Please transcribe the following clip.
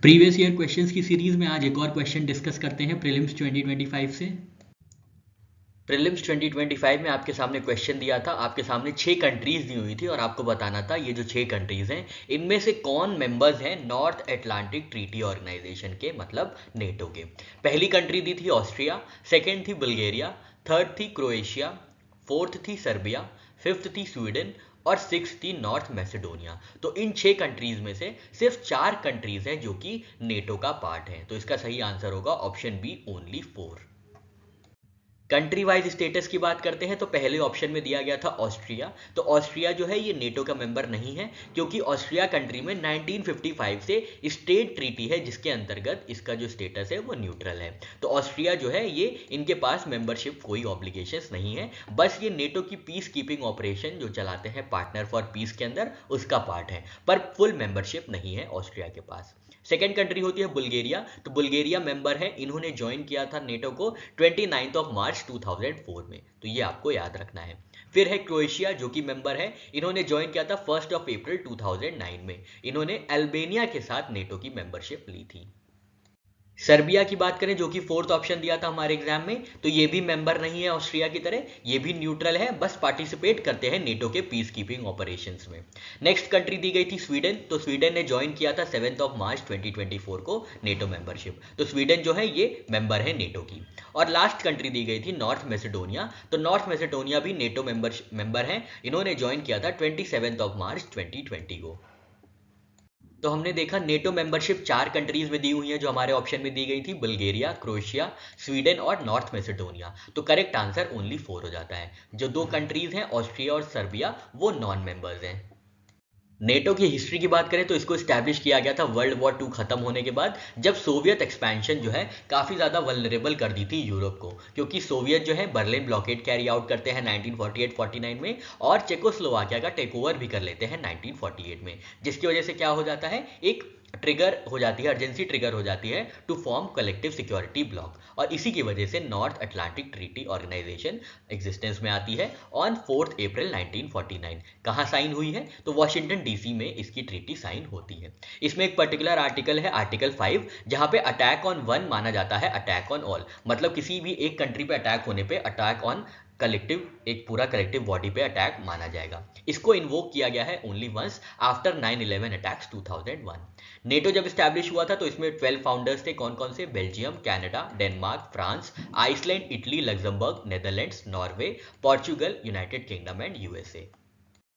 Previous year questions की series में आज एक और क्वेश्चन डिस्कस करते हैं प्रीलिम्स 2025 से। प्रीलिम्स 2025 में आपके सामने क्वेश्चन दिया था, आपके सामने 6 कंट्रीज दी हुई थी और आपको बताना था ये जो 6 कंट्रीज हैं इनमें से कौन मेंबर्स हैं नॉर्थ अटलांटिक ट्रीटी ऑर्गेनाइजेशन के, मतलब नेटो के। पहली कंट्री दी थी ऑस्ट्रिया, सेकेंड थी बुल्गारिया, थर्ड थी क्रोएशिया, फोर्थ थी सर्बिया, फिफ्थ थी स्वीडन और सिक्स थी नॉर्थ मैसेडोनिया। तो इन 6 कंट्रीज में से सिर्फ 4 कंट्रीज हैं जो कि नेटो का पार्ट है, तो इसका सही आंसर होगा option B, only 4। Country wise status की बात करते हैं तो पहले ऑप्शन में दिया गया था ऑस्ट्रिया। तो ऑस्ट्रिया जो है ये नेटो का मेंबर नहीं है, क्योंकि ऑस्ट्रिया कंट्री में 1955 से स्टेट ट्रीटी है जिसके अंतर्गत इसका जो स्टेटस है वो न्यूट्रल है। तो ऑस्ट्रिया जो है ये इनके पास मेंबरशिप कोई ऑब्लिगेशंस नहीं है, बस ये नेटो की पीस कीपिंग ऑपरेशन जो चलाते हैं पार्टनर फॉर पीस के अंदर उसका पार्ट है, पर फुल मेंबरशिप नहीं है ऑस्ट्रिया के पास। सेकेंड कंट्री होती है बुल्गारिया। तो बुल्गारिया मेंबर है, इन्होंने ज्वाइन किया था नेटो को 29 मार्च 2004 में, तो ये आपको याद रखना है। फिर है क्रोएशिया जो कि मेंबर है, इन्होंने ज्वाइन किया था 1 अप्रैल 2009 में, इन्होंने अल्बानिया के साथ नेटो की मेंबरशिप ली थी। सर्बिया की बात करें जो कि फोर्थ ऑप्शन दिया था हमारे एग्जाम में, तो ये भी मेंबर नहीं है ऑस्ट्रिया की तरह, ये भी न्यूट्रल है, बस पार्टिसिपेट करते हैं नेटो के पीस कीपिंग ऑपरेशंस में। नेक्स्ट कंट्री दी गई थी स्वीडन। तो स्वीडन ने ज्वाइन किया था 7 मार्च 2024 को नेटो मेंबरशिप, तो स्वीडन जो है ये मेंबर है नेटो की। और लास्ट कंट्री दी गई थी नॉर्थ मैसेडोनिया। तो नॉर्थ मैसेडोनिया भी नेटो मेंबर है, इन्होंने ज्वाइन किया था 27 मार्च 2020 को। तो हमने देखा नेटो मेंबरशिप 4 कंट्रीज में दी हुई है जो हमारे ऑप्शन में दी गई थी, बुल्गारिया, क्रोएशिया, स्वीडन और नॉर्थ मैसेडोनिया। तो करेक्ट आंसर ओनली 4 हो जाता है। जो 2 कंट्रीज हैं ऑस्ट्रिया और सर्बिया वो नॉन मेंबर्स हैं। नेटो की हिस्ट्री की बात करें तो इसको स्टैब्लिश किया गया था वर्ल्ड वॉर 2 खत्म होने के बाद, जब सोवियत एक्सपेंशन जो है काफ़ी ज़्यादा वल्नरेबल कर दी थी यूरोप को, क्योंकि सोवियत जो है बर्लिन ब्लॉकेड कैरी आउट करते हैं 1948-49 में और चेकोस्लोवाकिया का टेक ओवर भी कर लेते हैं 1948 में, जिसकी वजह से क्या हो जाता है, एक ट्रिगर हो जाती है, अर्जेंसी ट्रिगर हो जाती है to form collective security block, और इसी की वजह से North Atlantic Treaty Organization existence में आती है ऑन 4 अप्रैल 1949। कहाँ साइन हुई है, तो वॉशिंगटन डीसी में इसकी ट्रीटी साइन होती है। इसमें एक पर्टिकुलर आर्टिकल है, आर्टिकल 5, जहां पे अटैक ऑन वन माना जाता है अटैक ऑन ऑल, मतलब किसी भी एक कंट्री पे अटैक होने पे अटैक ऑन कलेक्टिव, एक पूरा कलेक्टिव बॉडी पे अटैक माना जाएगा। इसको इन्वोक किया गया है only once after 9/11 attacks 2001। NATO जब स्टैब्लिश हुआ था तो इसमें 12 फाउंडर्स थे, कौन कौन से, Belgium, Canada, Denmark, France, Iceland, Italy, Luxembourg, Netherlands, Norway, Portugal, United Kingdom and USA.